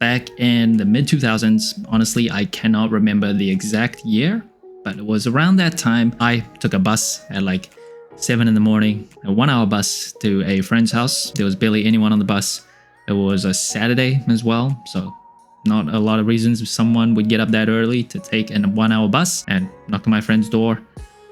back in the mid 2000s. Honestly, I cannot remember the exact year, but it was around that time. I took a bus at like 7 in the morning, a 1-hour bus to a friend's house. There was barely anyone on the bus. It was a Saturday as well, so not a lot of reasons someone would get up that early to take a 1-hour bus, and knock on my friend's door,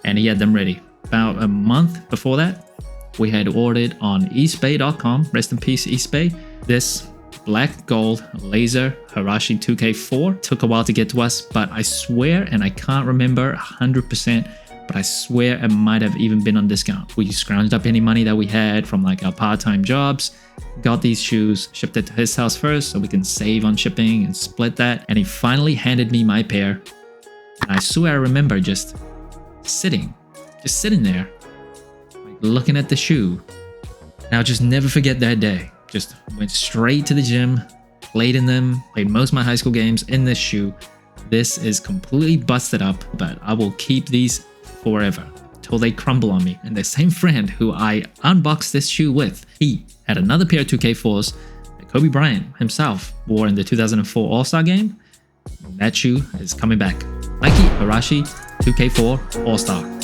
and he had them ready. About a month before that, we had ordered on eastbay.com, rest in peace Eastbay, this black gold laser Hirashi 2K4. Took a while to get to us, but I swear, and I can't remember 100%, but I swear it might have even been on discount. We scrounged up any money that we had from like our part-time jobs, got these shoes, shipped it to his house first so we can save on shipping and split that, and he finally handed me my pair. And I swear I remember just sitting there, like looking at the shoe. And I'll just never forget that day. Just went straight to the gym, played in them, played most of my high school games in this shoe. This is completely busted up, but I will keep these forever till they crumble on me. And the same friend who I unboxed this shoe with, he had another pair of 2K4s that Kobe Bryant himself wore in the 2004 All-Star game. That shoe is coming back. Nike Hirashi 2K4 All-Star.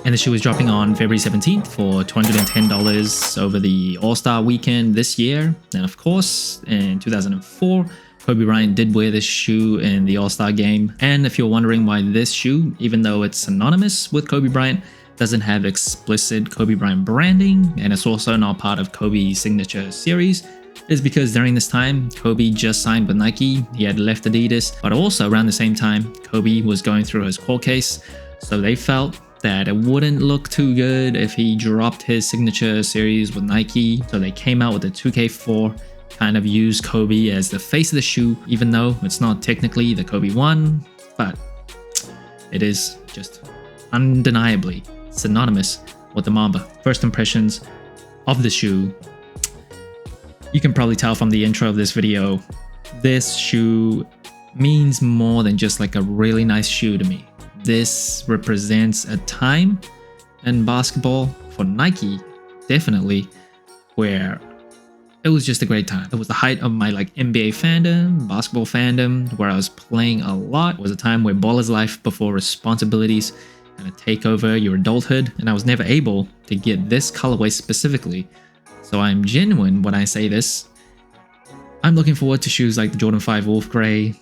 And the shoe is dropping on February 17th for $210 over the All-Star weekend this year. And of course, in 2004, Kobe Bryant did wear this shoe in the All-Star game. And if you're wondering why this shoe, even though it's synonymous with Kobe Bryant, doesn't have explicit Kobe Bryant branding, and it's also not part of Kobe's signature series, is because during this time, Kobe just signed with Nike. He had left Adidas, but also around the same time, Kobe was going through his court case. So they felt that it wouldn't look too good if he dropped his signature series with Nike. So they came out with the 2K4, kind of used Kobe as the face of the shoe, even though it's not technically the Kobe 1, but it is just undeniably synonymous with the Mamba. First impressions of the shoe. You can probably tell from the intro of this video, this shoe means more than just like a really nice shoe to me. This represents a time in basketball for Nike, definitely, where it was just a great time. It was the height of my like NBA fandom, basketball fandom, where I was playing a lot. It was a time where ball is life before responsibilities kind of take over your adulthood, and I was never able to get this colorway specifically. So I'm genuine when I say this. I'm looking forward to shoes like the Jordan 5 Wolf Grey,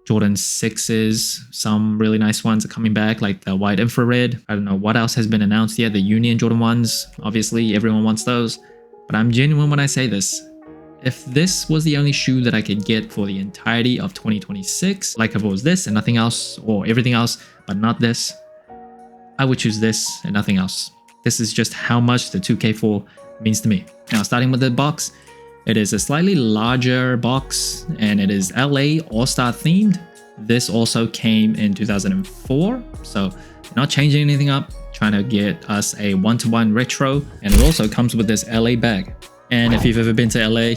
Jordan 6s, some really nice ones are coming back, like the white infrared. I don't know what else has been announced yet. The Union Jordan 1s, obviously everyone wants those. But I'm genuine when I say this. If this was the only shoe that I could get for the entirety of 2026, like if it was this and nothing else, or everything else but not this, I would choose this and nothing else. This is just how much the 2K4 means to me. Now, starting with the box, it is a slightly larger box and it is LA All-Star themed. This also came in 2004, so not changing anything up, trying to get us a one-to-one retro, and it also comes with this LA bag. And if you've ever been to LA,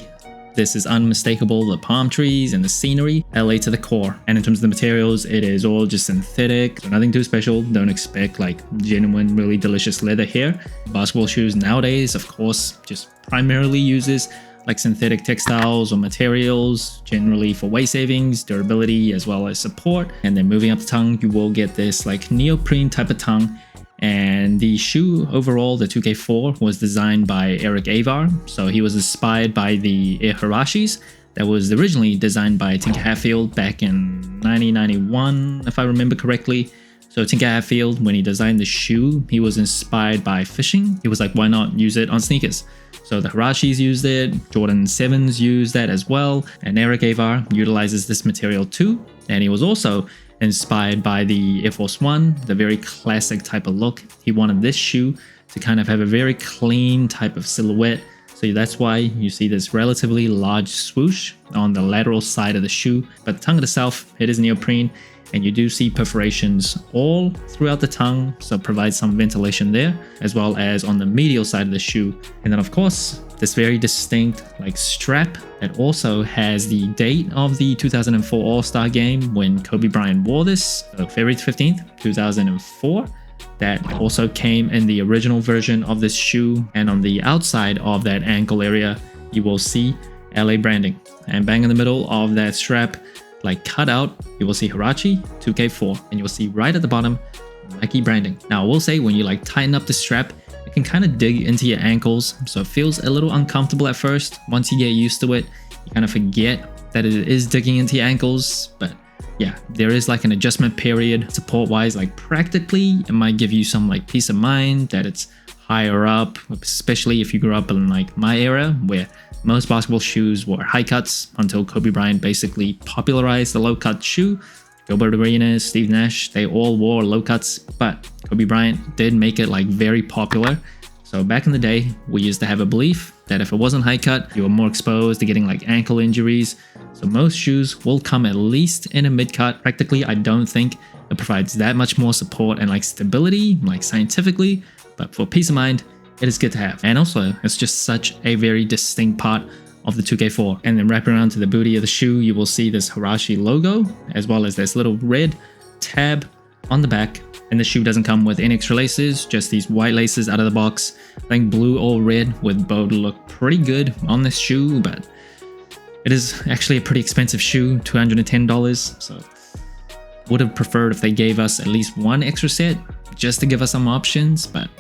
this is unmistakable, the palm trees and the scenery, LA to the core. And in terms of the materials, it is all just synthetic, so nothing too special. Don't expect like genuine, really delicious leather here. Basketball shoes nowadays, of course, just primarily uses like synthetic textiles or materials, generally for weight savings, durability, as well as support. And then moving up the tongue, you will get this like neoprene type of tongue. And the shoe overall, the 2K4, was designed by Eric Avar. So he was inspired by the Air Hirashis that was originally designed by Tinker Hatfield back in 1991, if I remember correctly. So Tinker Hatfield, when he designed the shoe, he was inspired by fishing. He was like, why not use it on sneakers? So the Hirashis used it, Jordan 7s used that as well, and Eric Avar utilizes this material too. And he was also inspired by the Air Force One, the very classic type of look. He wanted this shoe to kind of have a very clean type of silhouette. So that's why you see this relatively large swoosh on the lateral side of the shoe. But the tongue itself, it is neoprene, and you do see perforations all throughout the tongue, so provide some ventilation there, as well as on the medial side of the shoe. And then of course, this very distinct like strap that also has the date of the 2004 All-Star game when Kobe Bryant wore this, so February 15th, 2004. That also came in the original version of this shoe, and on the outside of that ankle area, you will see LA branding. And bang in the middle of that strap, like cut out, you will see Huarache 2K4, and you'll see right at the bottom Nike branding. Now I will say, when you like tighten up the strap, it can kind of dig into your ankles, so it feels a little uncomfortable at first. Once you get used to it, you kind of forget that it is digging into your ankles. But yeah, there is like an adjustment period support wise. Like practically it might give you some like peace of mind that it's higher up, especially if you grew up in like my era where most basketball shoes were high cuts until Kobe Bryant basically popularized the low cut shoe. Gilbert Arenas, Steve Nash, they all wore low cuts, but Kobe Bryant did make it like very popular. So back in the day, we used to have a belief that if it wasn't high cut, you were more exposed to getting like ankle injuries. So most shoes will come at least in a mid cut. Practically, I don't think it provides that much more support and like stability, like scientifically, but for peace of mind, it is good to have. And also, it's just such a very distinct part of the 2K4. And then wrapping around to the booty of the shoe, you will see this Huarache logo, as well as this little red tab on the back. And the shoe doesn't come with any extra laces, just these white laces out of the box. I think blue or red would both look pretty good on this shoe, but it is actually a pretty expensive shoe, $210. So would have preferred if they gave us at least one extra set just to give us some options, but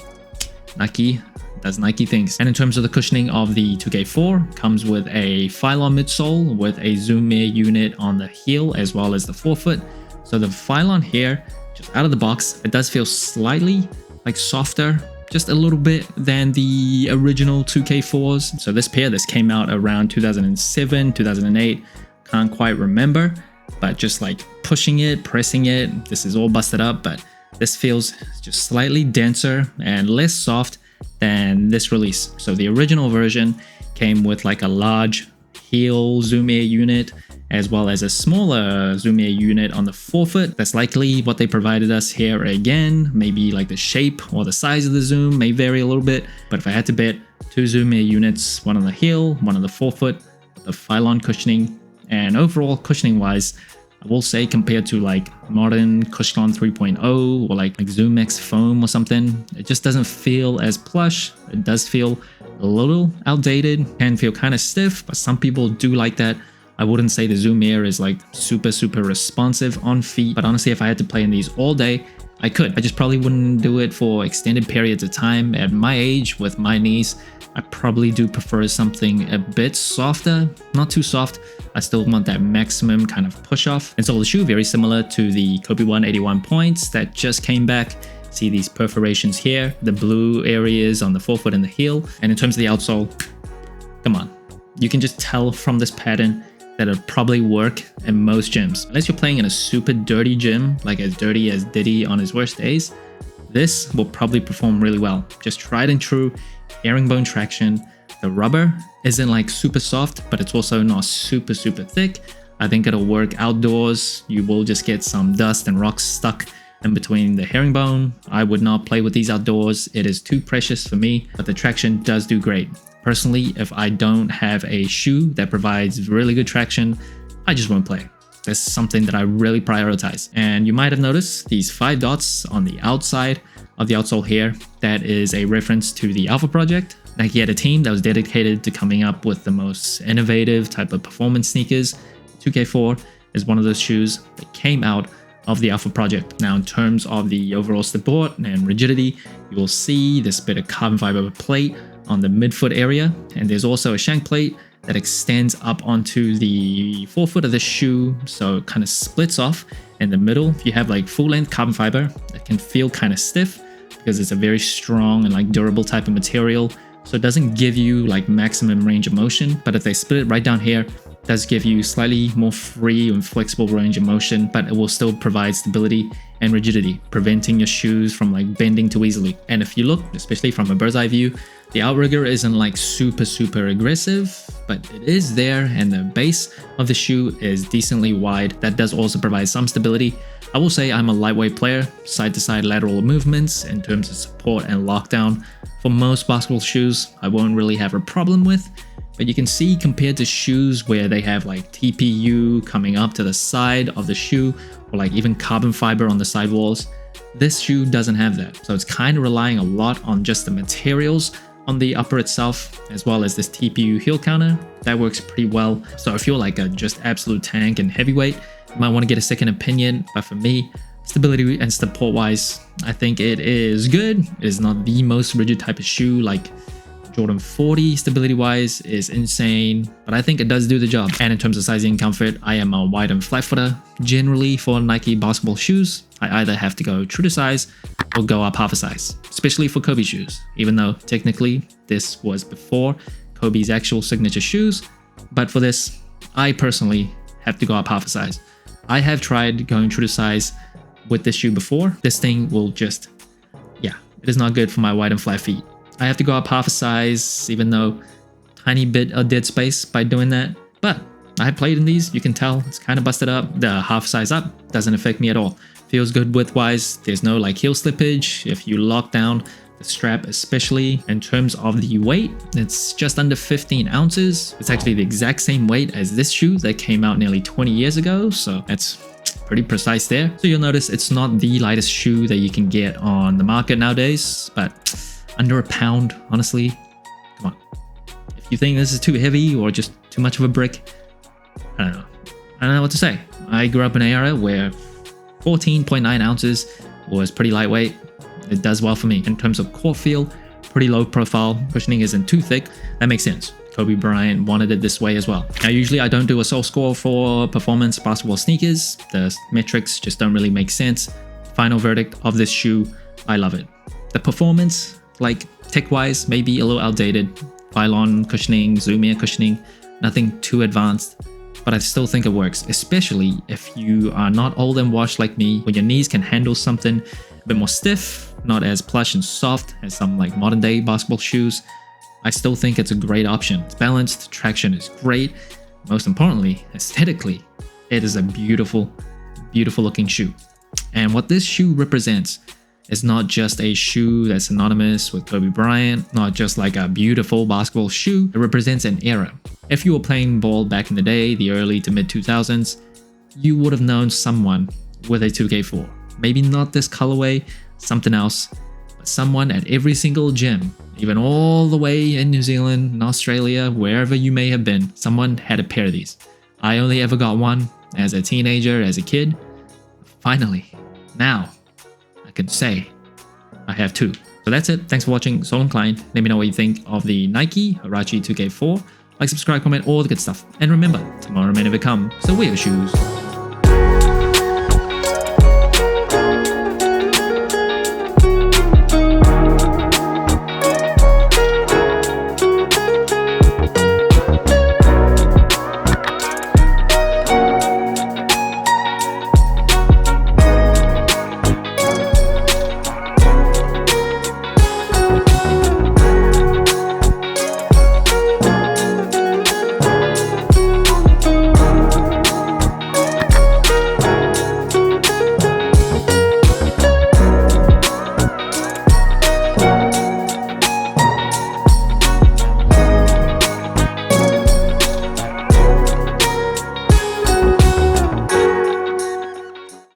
Nike does Nike things. And in terms of the cushioning of the 2K4, comes with a Phylon midsole with a Zoom Air unit on the heel as well as the forefoot. So the Phylon here, just out of the box, it does feel slightly like softer, just a little bit, than the original 2K4s. So this pair, this came out around 2007, 2008, can't quite remember, but just like pushing it, pressing it, this is all busted up, but this feels just slightly denser and less soft than this release. So the original version came with like a large heel Zoom Air unit as well as a smaller Zoom Air unit on the forefoot. That's likely what they provided us here again. Maybe like the shape or the size of the zoom may vary a little bit, but if I had to bet, 2 Zoom Air units, one on the heel, one on the forefoot, the Phylon cushioning. And overall cushioning wise, I will say compared to like modern Cushlon 3.0 or like ZoomX foam or something, it just doesn't feel as plush. It does feel a little outdated, can feel kind of stiff, but some people do like that. I wouldn't say the Zoom Air is like super responsive on feet, but honestly, if I had to play in these all day, I could. I just probably wouldn't do it for extended periods of time. At my age, with my knees, I probably do prefer something a bit softer, not too soft. I still want that maximum kind of push off. And so the shoe, very similar to the Kobe 181 points that just came back. See these perforations here, the blue areas on the forefoot and the heel. And in terms of the outsole, come on, you can just tell from this pattern that it'll probably work in most gyms. Unless you're playing in a super dirty gym, like as dirty as Diddy on his worst days, this will probably perform really well. Just tried and true herringbone traction. The rubber isn't like super soft, but it's also not super thick. I think it'll work outdoors. You will just get some dust and rocks stuck in between the herringbone. I would not play with these outdoors. It is too precious for me, but the traction does do great. Personally, if I don't have a shoe that provides really good traction, I just won't play. That's something that I really prioritize. And you might have noticed these 5 dots on the outside of the outsole here. That is a reference to the Alpha Project. Nike had a team that was dedicated to coming up with the most innovative type of performance sneakers. 2K4 is one of those shoes that came out of the Alpha Project. Now, in terms of the overall support and rigidity, you will see this bit of carbon fiber plate on the midfoot area, and there's also a shank plate that extends up onto the forefoot of the shoe, so it kind of splits off in the middle. If you have like full-length carbon fiber, it can feel kind of stiff because it's a very strong and like durable type of material, so it doesn't give you like maximum range of motion. But if they split it right down here, does give you slightly more free and flexible range of motion, but it will still provide stability and rigidity, preventing your shoes from like bending too easily. And if you look, especially from a bird's eye view, the outrigger isn't like super aggressive, but it is there, and the base of the shoe is decently wide. That does also provide some stability. I will say I'm a lightweight player, side-to-side lateral movements in terms of support and lockdown. For most basketball shoes, I won't really have a problem with, but you can see compared to shoes where they have like TPU coming up to the side of the shoe, or like even carbon fiber on the sidewalls, this shoe doesn't have that. So it's kind of relying a lot on just the materials on the upper itself, as well as this TPU heel counter. That works pretty well. So if you're like a just absolute tank and heavyweight, you might want to get a second opinion. But for me, stability and support wise, I think it is good. It is not the most rigid type of shoe. Like Jordan 40 stability wise is insane, but I think it does do the job. And in terms of sizing and comfort, I am a wide and flat footer. Generally for Nike basketball shoes, I either have to go true to size or go up half a size, especially for Kobe shoes, even though technically this was before Kobe's actual signature shoes. But for this, I personally have to go up half a size. I have tried going true to size with this shoe before. This thing will just, yeah, it is not good for my wide and flat feet. I have to go up half a size, even though tiny bit of dead space by doing that. But I played in these, you can tell it's kind of busted up. The half size up doesn't affect me at all. Feels good width wise. There's no like heel slippage. If you lock down the strap, especially in terms of the weight, it's just under 15 ounces. It's actually the exact same weight as this shoe that came out nearly 20 years ago. So that's pretty precise there. So you'll notice it's not the lightest shoe that you can get on the market nowadays, but under a pound, honestly. Come on. If you think this is too heavy or just too much of a brick, I don't know. I don't know what to say. I grew up in an era where 14.9 ounces was pretty lightweight. It does well for me. In terms of core feel, pretty low profile, cushioning isn't too thick. That makes sense. Kobe Bryant wanted it this way as well. Now, usually I don't do a sole score for performance basketball sneakers. The metrics just don't really make sense. Final verdict of this shoe, I love it. The performance, like tech-wise, maybe a little outdated. Pylon cushioning, Zoom-Air cushioning, nothing too advanced. But I still think it works, especially if you are not old and washed like me, when your knees can handle something a bit more stiff, not as plush and soft as some like modern day basketball shoes. I still think it's a great option. It's balanced, traction is great. Most importantly, aesthetically, it is a beautiful, beautiful looking shoe. And what this shoe represents is not just a shoe that's synonymous with Kobe Bryant, not just like a beautiful basketball shoe. It represents an era. If you were playing ball back in the day, the early to mid 2000s, you would have known someone with a 2K4. Maybe not this colorway, something else, but someone at every single gym, even all the way in New Zealand, in Australia, wherever you may have been, someone had a pair of these. I only ever got one as a teenager, as a kid. Finally, now, I can say I have two. So that's it. Thanks for watching. So inclined. Let me know what you think of the Nike Huarache 2K4. Like, subscribe, comment, all the good stuff. And remember, tomorrow may never come, so wear your shoes.